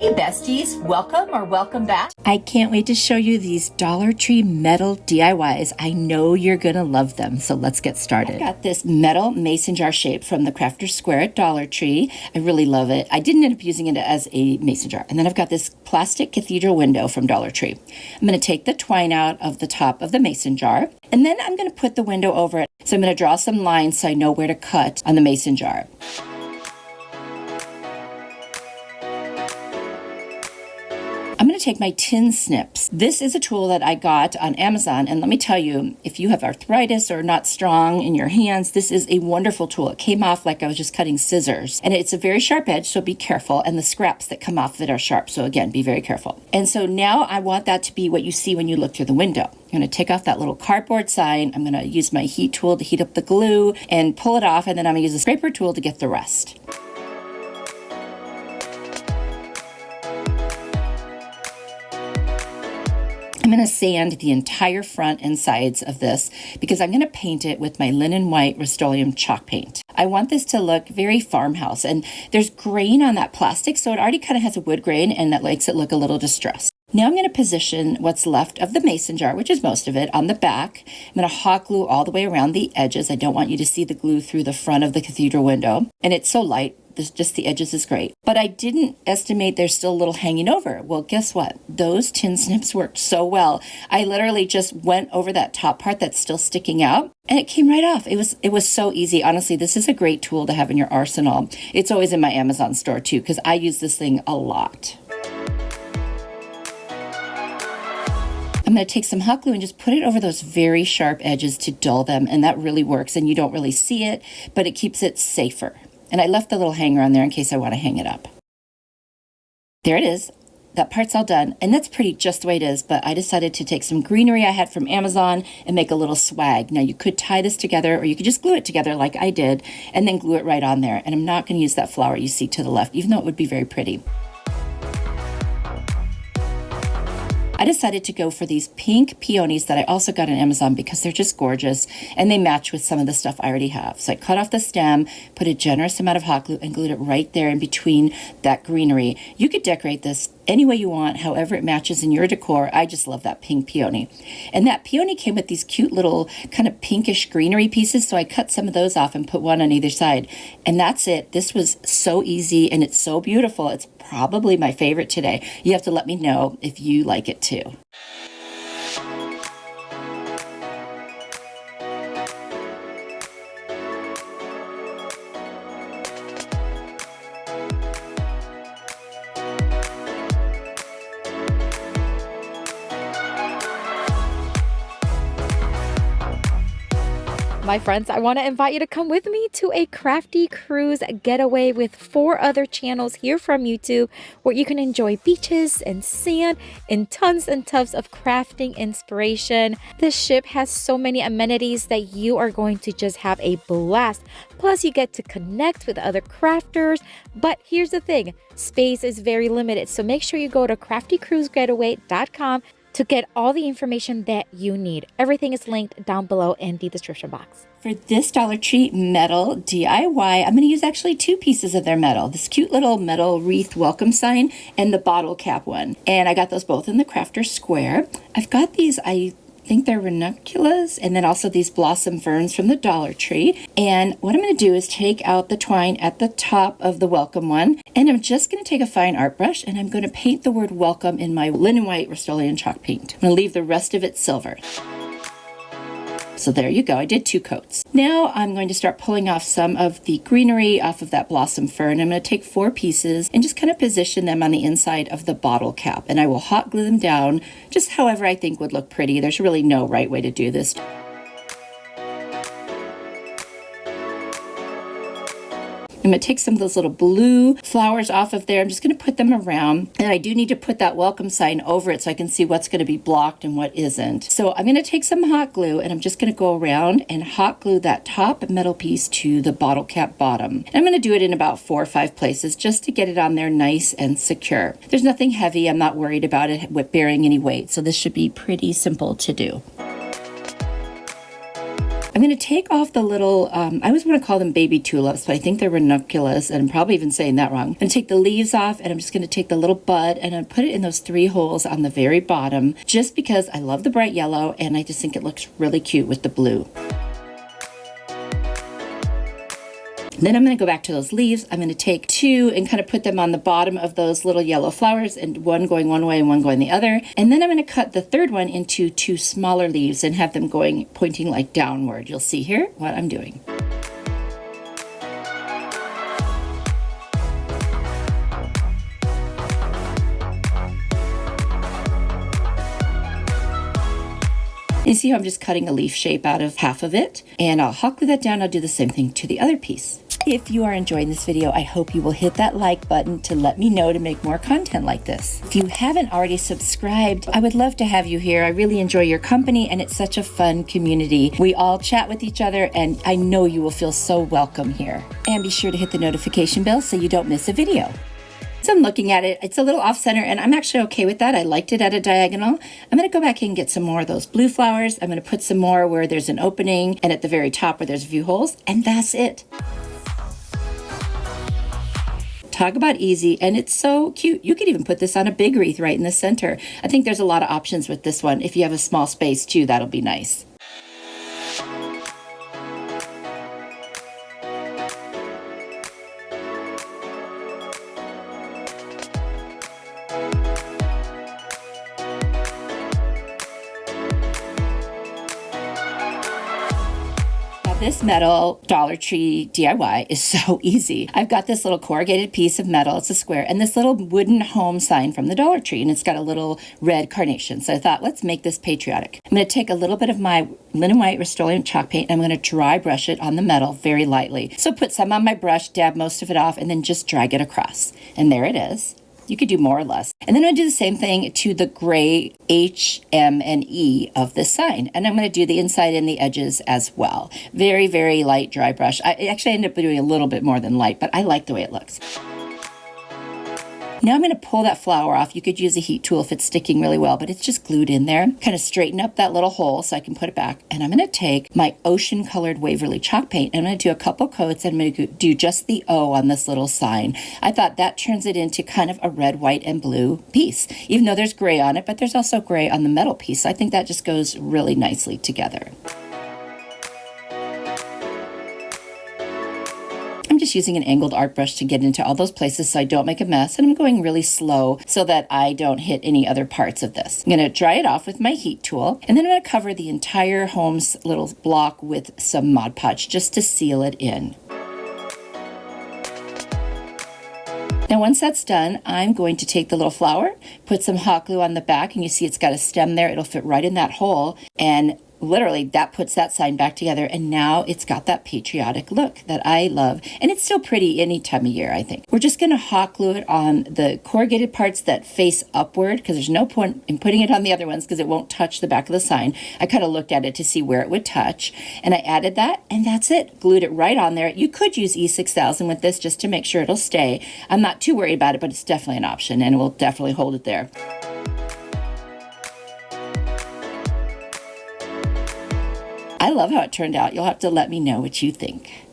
Hey besties, welcome or welcome back. I can't wait to show you these Dollar Tree metal DIYs. I know you're gonna love them, so let's get started. I got this metal mason jar shape from the Crafter's Square at Dollar Tree. I really love it. I didn't end up using it as a mason jar. And then I've got this plastic cathedral window from Dollar Tree. I'm gonna take the twine out of the top of the mason jar, and then I'm gonna put the window over it. So I'm gonna draw some lines so I know where to cut on the mason jar. I'm going to take my tin snips. This is a tool that I got on Amazon, and let me tell you, if you have arthritis or not strong in your hands, this is a wonderful tool. It came off like I was just cutting scissors, and it's a very sharp edge, so be careful, and the scraps that come off of it are sharp, so again, be very careful. And so now I want that to be what you see when you look through the window. I'm going to take off that little cardboard sign. I'm going to use my heat tool to heat up the glue and pull it off, and then I'm going to use a scraper tool to get the rest. I'm going to sand the entire front and sides of this because I'm going to paint it with my linen white Rust-Oleum chalk paint. I want this to look very farmhouse, and there's grain on that plastic, so it already kind of has a wood grain, and that makes it look a little distressed. Now I'm going to position what's left of the mason jar, which is most of it, on the back. I'm going to hot glue all the way around the edges. I don't want you to see the glue through the front of the cathedral window, and it's so light. Just the edges is great. But I didn't estimate there's still a little hanging over. Well, guess what? Those tin snips worked so well. I literally just went over that top part that's still sticking out, and it came right off. It was so easy. Honestly, this is a great tool to have in your arsenal. It's always in my Amazon store too, because I use this thing a lot. I'm going to take some hot glue and just put it over those very sharp edges to dull them, and that really works, and you don't really see it, but it keeps it safer. And I left the little hanger on there in case I want to hang it up. There it is. That part's all done. And that's pretty just the way it is, but I decided to take some greenery I had from Amazon and make a little swag. Now you could tie this together, or you could just glue it together like I did, and then glue it right on there. And I'm not going to use that flower you see to the left, even though it would be very pretty. I decided to go for these pink peonies that I also got on Amazon because they're just gorgeous and they match with some of the stuff I already have. So I cut off the stem, put a generous amount of hot glue, and glued it right there in between that greenery. You could decorate this any way you want, however it matches in your decor. I just love that pink peony. And that peony came with these cute little kind of pinkish greenery pieces, so I cut some of those off and put one on either side. And that's it. This was so easy and it's so beautiful. It's probably my favorite today. You have to let me know if you like it too. My friends, I want to invite you to come with me to a crafty cruise getaway with 4 other channels here from YouTube where you can enjoy beaches and sand and tons of crafting inspiration. This ship has so many amenities that you are going to just have a blast. Plus, you get to connect with other crafters. But here's the thing, space is very limited. So make sure you go to craftycruisegetaway.com to get all the information that you need. Everything is linked down below in the description box. For this Dollar Tree metal DIY, I'm going to use actually 2 pieces of their metal. This cute little metal wreath welcome sign and the bottle cap one. And I got those both in the Crafter's Square. I've got these, I think they're ranunculus, and then also these blossom ferns from the Dollar Tree. And what I'm going to do is take out the twine at the top of the welcome one, and I'm just going to take a fine art brush and I'm going to paint the word welcome in my linen white Rust-Oleum chalk paint. I'm going to leave the rest of it silver. So there you go. I did 2 coats. Now I'm going to start pulling off some of the greenery off of that blossom fern. I'm going to take 4 pieces and just kind of position them on the inside of the bottle cap. And I will hot glue them down just however I think would look pretty. There's really no right way to do this. I'm going to take some of those little blue flowers off of there. I'm just going to put them around. And I do need to put that welcome sign over it so I can see what's going to be blocked and what isn't. So I'm going to take some hot glue and I'm just going to go around and hot glue that top metal piece to the bottle cap bottom. And I'm going to do it in about 4 or 5 places just to get it on there nice and secure. There's nothing heavy. I'm not worried about it bearing any weight. So this should be pretty simple to do. I'm going to take off the little, I always want to call them baby tulips, but I think they're ranunculus, and I'm probably even saying that wrong. I'm going to take the leaves off, and I'm just going to take the little bud and put it in those 3 holes on the very bottom, just because I love the bright yellow, and I just think it looks really cute with the blue. Then I'm going to go back to those leaves. I'm going to take 2 and kind of put them on the bottom of those little yellow flowers, and one going one way and one going the other. And then I'm going to cut the third one into 2 smaller leaves and have them pointing like downward. You'll see here what I'm doing. You see how I'm just cutting a leaf shape out of half of it, and I'll hot glue that down. I'll do the same thing to the other piece. If you are enjoying this video, I hope you will hit that like button to let me know to make more content like this. If you haven't already subscribed, I would love to have you here. I really enjoy your company, and it's such a fun community. We all chat with each other, and I know you will feel so welcome here. And be sure to hit the notification bell so you don't miss a video. So I'm looking at it, it's a little off center, and I'm actually okay with that. I liked it at a diagonal. I'm going to go back and get some more of those blue flowers. I'm going to put some more where there's an opening, and at the very top where there's a few holes, and that's it. Talk about easy, and it's so cute. You could even put this on a big wreath right in the center. I think there's a lot of options with this one. If you have a small space too, that'll be nice. This metal Dollar Tree DIY is so easy. I've got this little corrugated piece of metal, it's a square, and this little wooden home sign from the Dollar Tree, and it's got a little red carnation. So I thought, let's make this patriotic. I'm going to take a little bit of my linen white Rust-Oleum chalk paint, and I'm going to dry brush it on the metal very lightly. So put some on my brush, dab most of it off, and then just drag it across. And there it is. You could do more or less. And then I'm going to do the same thing to the gray H, M, and E of this sign. And I'm going to do the inside and the edges as well. Very, very light dry brush. I actually ended up doing a little bit more than light, but I like the way it looks. Now I'm going to pull that flower off. You could use a heat tool if it's sticking really well, but it's just glued in there. Kind of straighten up that little hole so I can put it back. And I'm going to take my ocean colored Waverly chalk paint. And I'm going to do a couple coats, and I'm going to do just the O on this little sign. I thought that turns it into kind of a red, white, and blue piece, even though there's gray on it, but there's also gray on the metal piece. So I think that just goes really nicely together. I'm just using an angled art brush to get into all those places so I don't make a mess, and I'm going really slow so that I don't hit any other parts of this. I'm going to dry it off with my heat tool, and then I'm going to cover the entire home's little block with some Mod Podge just to seal it in. Now once that's done, I'm going to take the little flower, put some hot glue on the back, and you see it's got a stem there. It'll fit right in that hole, and literally that puts that sign back together, and now it's got that patriotic look that I love, and it's still pretty any time of year. I think we're just going to hot glue it on the corrugated parts that face upward, because there's no point in putting it on the other ones because it won't touch the back of the sign. I kind of looked at it to see where it would touch, and I added that, and that's it. Glued it right on there. You could use E6000 with this just to make sure it'll stay. I'm not too worried about it, but it's definitely an option, and it will definitely hold it there. I love how it turned out. You'll have to let me know what you think.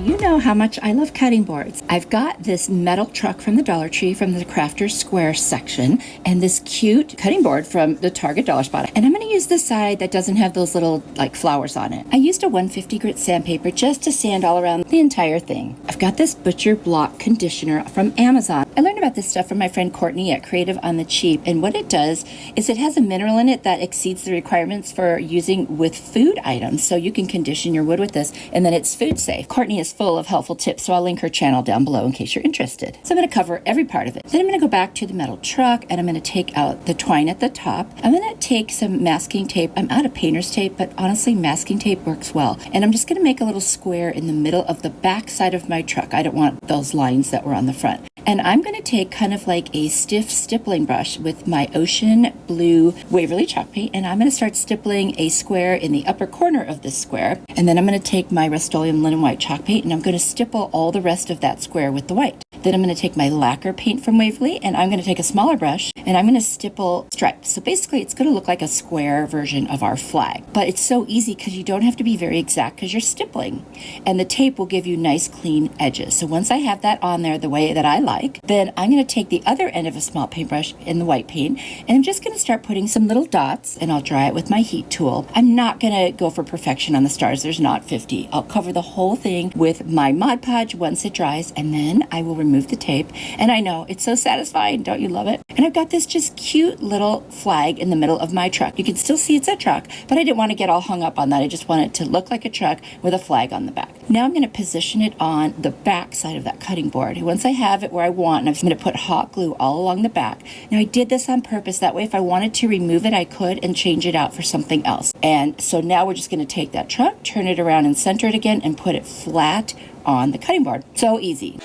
You know how much I love cutting boards. I've got this metal truck from the Dollar Tree from the Crafter's Square section, and this cute cutting board from the Target Dollar Spot. And I'm going to use the side that doesn't have those little flowers on it. I used a 150 grit sandpaper just to sand all around the entire thing. I've got this butcher block conditioner from Amazon. I learned about this stuff from my friend Courtney at Creative on the Cheap, and what it does is it has a mineral in it that exceeds the requirements for using with food items. So you can condition your wood with this, and then it's food safe. Courtney is full of helpful tips, so I'll link her channel down below in case you're interested. So I'm going to cover every part of it. Then I'm going to go back to the metal truck, and I'm going to take out the twine at the top. I'm going to take some masking tape. I'm out of painter's tape, but honestly masking tape works well. And I'm just going to make a little square in the middle of the back side of my truck. I don't want those lines that were on the front. And I'm going to take kind of like a stiff stippling brush with my Ocean Blue Waverly chalk paint, and I'm going to start stippling a square in the upper corner of this square. And then I'm going to take my Rust-Oleum Linen White chalk paint, and I'm going to stipple all the rest of that square with the white. Then I'm going to take my lacquer paint from Waverly, and I'm going to take a smaller brush, and I'm going to stipple stripes. So basically it's going to look like a square version of our flag. But it's so easy because you don't have to be very exact because you're stippling. And the tape will give you nice clean edges. So once I have that on there the way that I like, then I'm going to take the other end of a small paintbrush in the white paint, and I'm just going to start putting some little dots, and I'll dry it with my heat tool. I'm not going to go for perfection on the stars. There's not 50. I'll cover the whole thing with my Mod Podge once it dries, and then I will remove the tape. And I know it's so satisfying. Don't you love it? And I've got this just cute little flag in the middle of my truck. You can still see it's a truck, but I didn't want to get all hung up on that. I just want it to look like a truck with a flag on the back. Now I'm going to position it on the back side of that cutting board. Once I have it where I want, I'm going to put hot glue all along the back. Now I did this on purpose. That way if I wanted to remove it, I could and change it out for something else. And so now we're just going to take that truck, turn it around and center it again, and put it flat on the cutting board. So easy.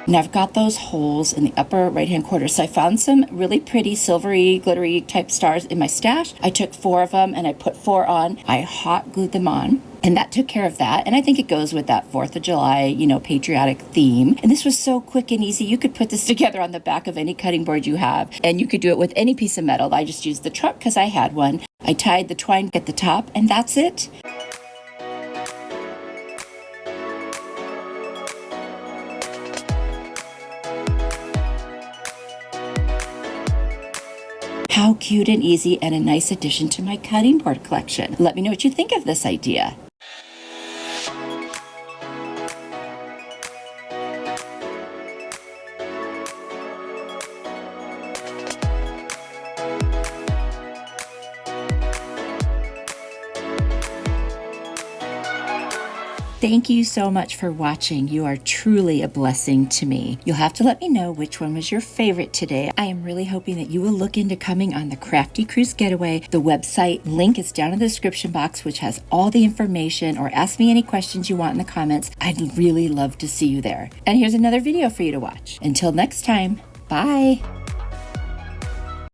Now I've got those holes in the upper right hand corner. So I found some really pretty silvery glittery type stars in my stash. I took 4 of them and I put 4 on. I hot glued them on. And that took care of that. And I think it goes with that 4th of July, patriotic theme. And this was so quick and easy. You could put this together on the back of any cutting board you have. And you could do it with any piece of metal. I just used the truck because I had one. I tied the twine at the top, and that's it. How cute and easy, and a nice addition to my cutting board collection. Let me know what you think of this idea. Thank you so much for watching. You are truly a blessing to me. You'll have to let me know which one was your favorite today. I am really hoping that you will look into coming on the Crafty Cruise Getaway. The website link is down in the description box, which has all the information, or ask me any questions you want in the comments. I'd really love to see you there. And here's another video for you to watch. Until next time, bye.